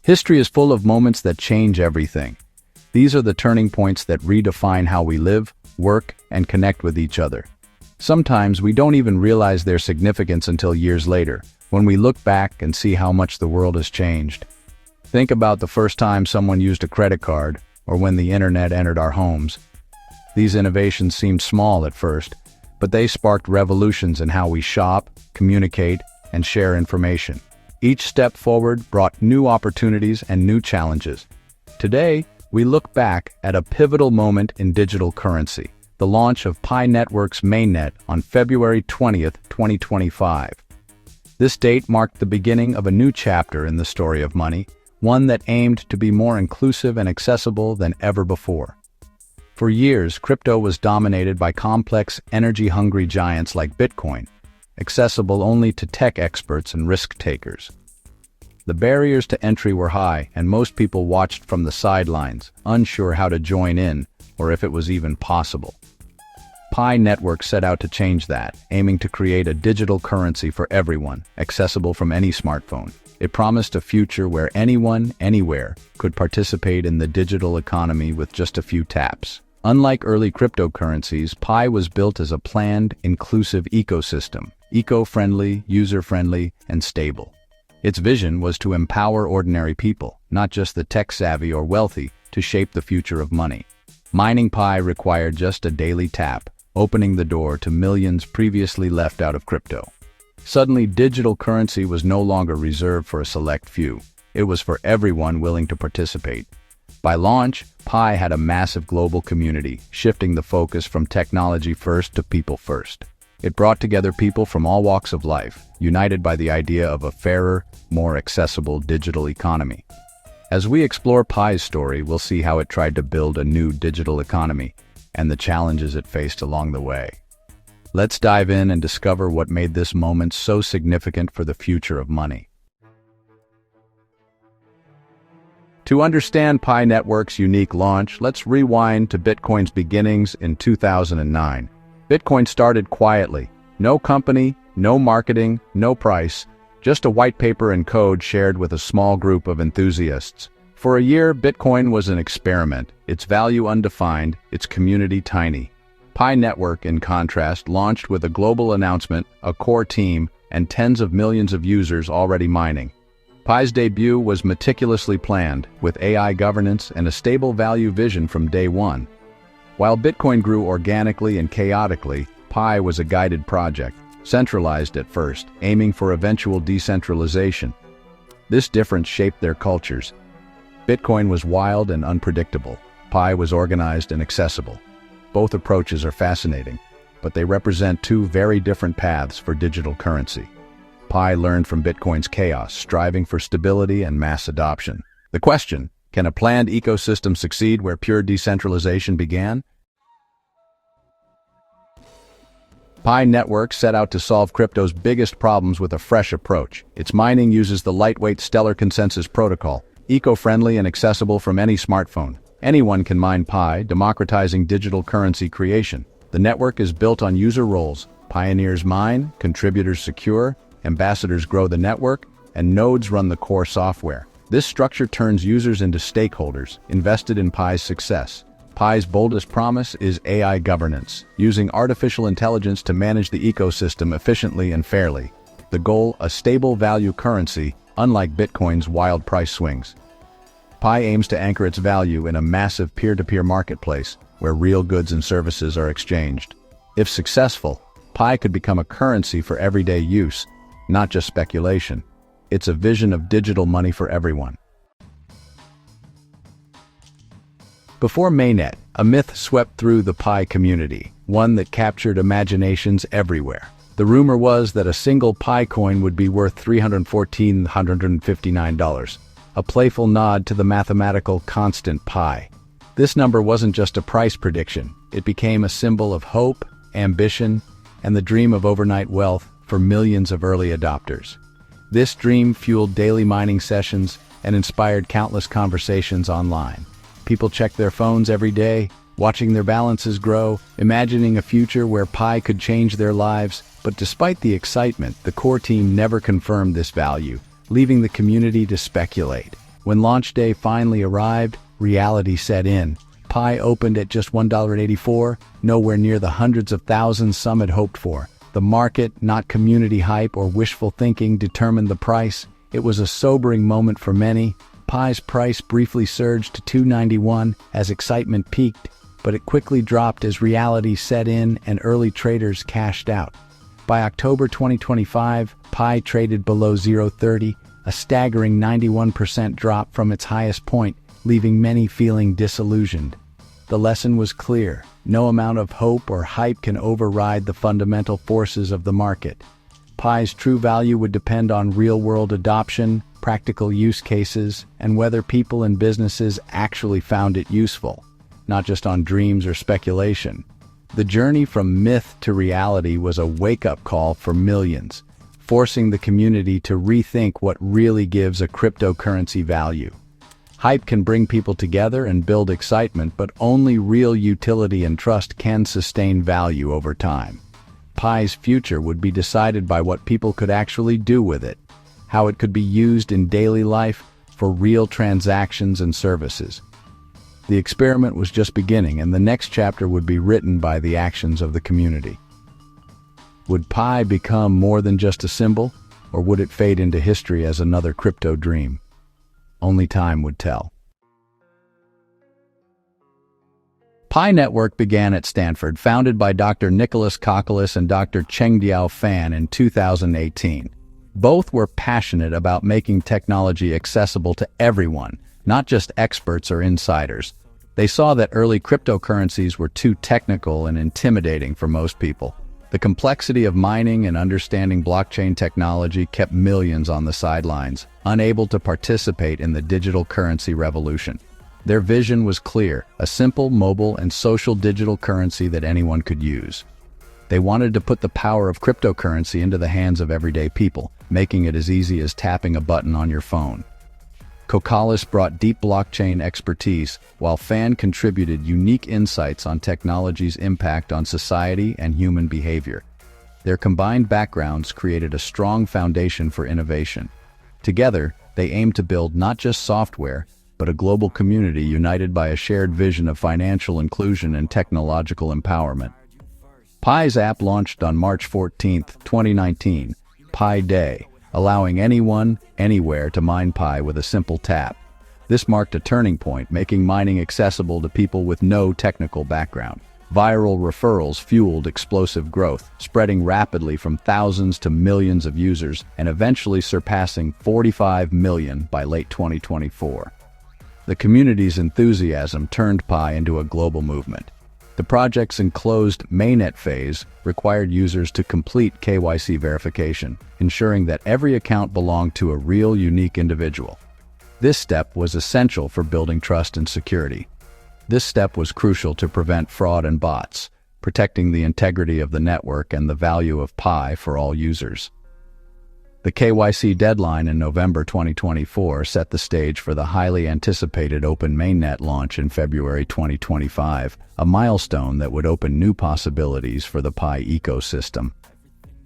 History is full of moments that change everything. These are the turning points that redefine how we live, work, and connect with each other. Sometimes we don't even realize their significance until years later, when we look back and see how much the world has changed. Think about the first time someone used a credit card, or when the internet entered our homes. These innovations seemed small at first, but they sparked revolutions in how we shop, communicate, and share information. Each step forward brought new opportunities and new challenges. Today, we look back at a pivotal moment in digital currency, the launch of Pi Network's Mainnet on February 20th, 2025. This date marked the beginning of a new chapter in the story of money, one that aimed to be more inclusive and accessible than ever before. For years, crypto was dominated by complex, energy-hungry giants like Bitcoin, accessible only to tech experts and risk-takers. The barriers to entry were high, and most people watched from the sidelines, unsure how to join in or if it was even possible. Pi Network set out to change that, aiming to create a digital currency for everyone, accessible from any smartphone. It promised a future where anyone, anywhere, could participate in the digital economy with just a few taps. Unlike early cryptocurrencies, Pi was built as a planned, inclusive ecosystem, eco-friendly, user-friendly, and stable. Its vision was to empower ordinary people, not just the tech-savvy or wealthy, to shape the future of money. Mining Pi required just a daily tap, opening the door to millions previously left out of crypto. Suddenly, digital currency was no longer reserved for a select few. It was for everyone willing to participate. By launch, Pi had a massive global community, shifting the focus from technology first to people first. It brought together people from all walks of life, united by the idea of a fairer, more accessible digital economy. As we explore Pi's story, we'll see how it tried to build a new digital economy and the challenges it faced along the way. Let's dive in and discover what made this moment so significant for the future of money. To understand Pi Network's unique launch, let's rewind to Bitcoin's beginnings in 2009. Bitcoin started quietly. No company, no marketing, no price, just a white paper and code shared with a small group of enthusiasts. For a year, Bitcoin was an experiment, its value undefined, its community tiny. Pi Network, in contrast, launched with a global announcement, a core team, and tens of millions of users already mining. Pi's debut was meticulously planned, with AI governance and a stable value vision from day one. While Bitcoin grew organically and chaotically, Pi was a guided project, centralized at first, aiming for eventual decentralization. This difference shaped their cultures. Bitcoin was wild and unpredictable. Pi was organized and accessible. Both approaches are fascinating, but they represent two very different paths for digital currency. Pi learned from Bitcoin's chaos, striving for stability and mass adoption. The question, can a planned ecosystem succeed where pure decentralization began? Pi Network set out to solve crypto's biggest problems with a fresh approach. Its mining uses the lightweight Stellar Consensus protocol, eco-friendly and accessible from any smartphone. Anyone can mine Pi, democratizing digital currency creation. The network is built on user roles. Pioneers mine, contributors secure, ambassadors grow the network, and nodes run the core software. This structure turns users into stakeholders, invested in Pi's success. Pi's boldest promise is AI governance, using artificial intelligence to manage the ecosystem efficiently and fairly. The goal, a stable value currency, unlike Bitcoin's wild price swings. Pi aims to anchor its value in a massive peer-to-peer marketplace, where real goods and services are exchanged. If successful, Pi could become a currency for everyday use, not just speculation. It's a vision of digital money for everyone. Before Mainnet, a myth swept through the Pi community, one that captured imaginations everywhere. The rumor was that a single Pi coin would be worth $314,159, a playful nod to the mathematical constant pi. This number wasn't just a price prediction. It became a symbol of hope, ambition, and the dream of overnight wealth for millions of early adopters. This dream fueled daily mining sessions and inspired countless conversations online. People checked their phones every day, watching their balances grow, imagining a future where Pi could change their lives. But despite the excitement, the core team never confirmed this value, leaving the community to speculate. When launch day finally arrived, reality set in. Pi opened at just $1.84, nowhere near the hundreds of thousands some had hoped for. The market, not community hype or wishful thinking, determined the price. It was a sobering moment for many. Pi's price briefly surged to $2.91 as excitement peaked, but it quickly dropped as reality set in and early traders cashed out. By October 2025, Pi traded below $0.30, a staggering 91% drop from its highest point, leaving many feeling disillusioned. The lesson was clear: no amount of hope or hype can override the fundamental forces of the market. Pi's true value would depend on real-world adoption, practical use cases, and whether people and businesses actually found it useful, not just on dreams or speculation. The journey from myth to reality was a wake-up call for millions, forcing the community to rethink what really gives a cryptocurrency value. Hype can bring people together and build excitement, but only real utility and trust can sustain value over time. Pi's future would be decided by what people could actually do with it, how it could be used in daily life for real transactions and services. The experiment was just beginning, and the next chapter would be written by the actions of the community. Would Pi become more than just a symbol, or would it fade into history as another crypto dream? Only time would tell. Pi Network began at Stanford, founded by Dr. Nicholas Kokkalis and Dr. Chengdiao Fan in 2018. Both were passionate about making technology accessible to everyone, not just experts or insiders. They saw that early cryptocurrencies were too technical and intimidating for most people. The complexity of mining and understanding blockchain technology kept millions on the sidelines, unable to participate in the digital currency revolution. Their vision was clear: a simple, mobile, and social digital currency that anyone could use. They wanted to put the power of cryptocurrency into the hands of everyday people, making it as easy as tapping a button on your phone. Kokkalis brought deep blockchain expertise, while Fan contributed unique insights on technology's impact on society and human behavior. Their combined backgrounds created a strong foundation for innovation. Together, they aimed to build not just software, but a global community united by a shared vision of financial inclusion and technological empowerment. Pi's app launched on March 14, 2019, Pi Day, allowing anyone, anywhere to mine Pi with a simple tap. This marked a turning point, making mining accessible to people with no technical background. Viral referrals fueled explosive growth, spreading rapidly from thousands to millions of users and eventually surpassing 45 million by late 2024. The community's enthusiasm turned Pi into a global movement. The project's enclosed Mainnet phase required users to complete KYC verification, ensuring that every account belonged to a real, unique individual. This step was essential for building trust and security. This step was crucial to prevent fraud and bots, protecting the integrity of the network and the value of Pi for all users. The KYC deadline in November 2024 set the stage for the highly anticipated Open Mainnet launch in February 2025, a milestone that would open new possibilities for the Pi ecosystem.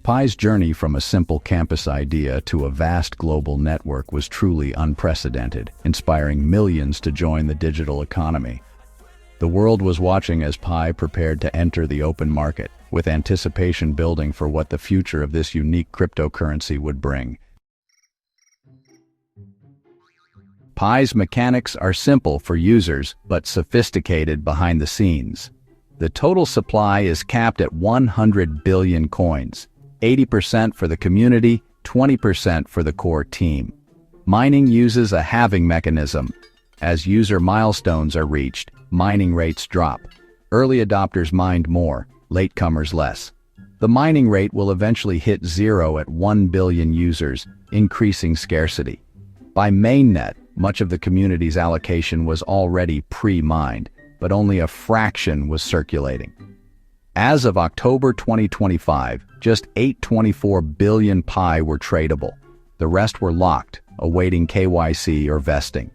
Pi's journey from a simple campus idea to a vast global network was truly unprecedented, inspiring millions to join the digital economy. The world was watching as Pi prepared to enter the open market, with anticipation building for what the future of this unique cryptocurrency would bring. Pi's mechanics are simple for users, but sophisticated behind the scenes. The total supply is capped at 100 billion coins, 80% for the community, 20% for the core team. Mining uses a halving mechanism. As user milestones are reached, mining rates drop. Early adopters mined more, latecomers less. The mining rate will eventually hit zero at 1 billion users, increasing scarcity. By Mainnet, much of the community's allocation was already pre-mined, but only a fraction was circulating. As of October 2025, just 824 billion Pi were tradable. The rest were locked, awaiting KYC or vesting.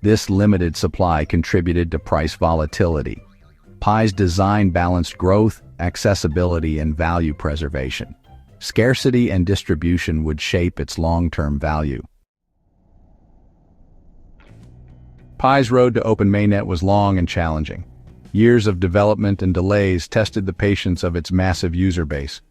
This limited supply contributed to price volatility. Pi's design balanced growth, accessibility, and value preservation. Scarcity and distribution would shape its long-term value. Pi's road to open Mainnet was long and challenging. Years of development and delays tested the patience of its massive user base.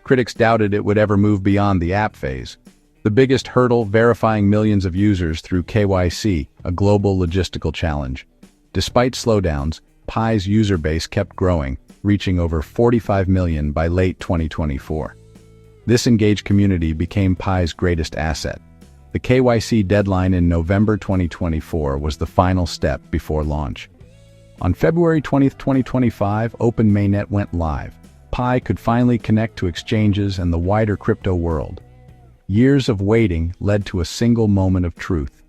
Critics doubted it would ever move beyond the app phase. The biggest hurdle, verifying millions of users through KYC, a global logistical challenge. Despite slowdowns, Pi's user base kept growing, reaching over 45 million by late 2024. This engaged community became Pi's greatest asset. The KYC deadline in November 2024 was the final step before launch. On February 20, 2025, Open Mainnet went live. Pi could finally connect to exchanges and the wider crypto world. Years of waiting led to a single moment of truth.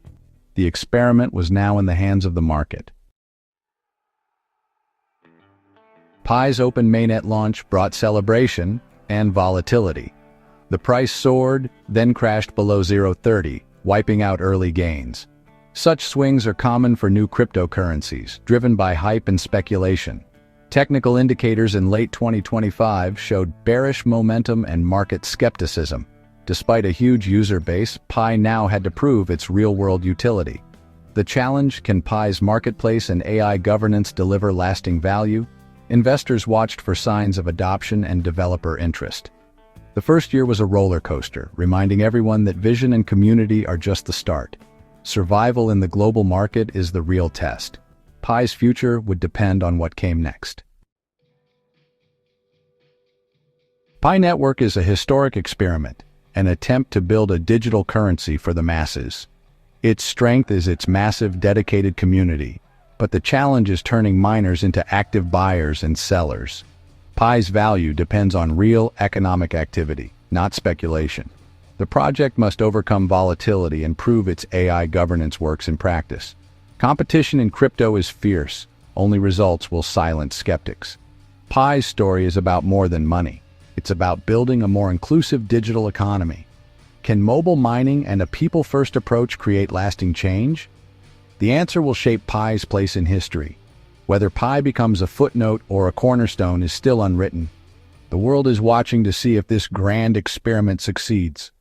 The experiment was now in the hands of the market. Pi's Open Mainnet launch brought celebration and volatility. The price soared, then crashed below 0.30, wiping out early gains. Such swings are common for new cryptocurrencies, driven by hype and speculation. Technical indicators in late 2025 showed bearish momentum and market skepticism. Despite a huge user base, Pi now had to prove its real-world utility. The challenge: can Pi's marketplace and AI governance deliver lasting value? Investors watched for signs of adoption and developer interest. The first year was a roller coaster, reminding everyone that vision and community are just the start. Survival in the global market is the real test. Pi's future would depend on what came next. Pi Network is a historic experiment, an attempt to build a digital currency for the masses. Its strength is its massive, dedicated community, but the challenge is turning miners into active buyers and sellers. Pi's value depends on real economic activity, not speculation. The project must overcome volatility and prove its AI governance works in practice. Competition in crypto is fierce. Only results will silence skeptics. Pi's story is about more than money. It's about building a more inclusive digital economy. Can mobile mining and a people-first approach create lasting change? The answer will shape Pi's place in history. Whether Pi becomes a footnote or a cornerstone is still unwritten. The world is watching to see if this grand experiment succeeds.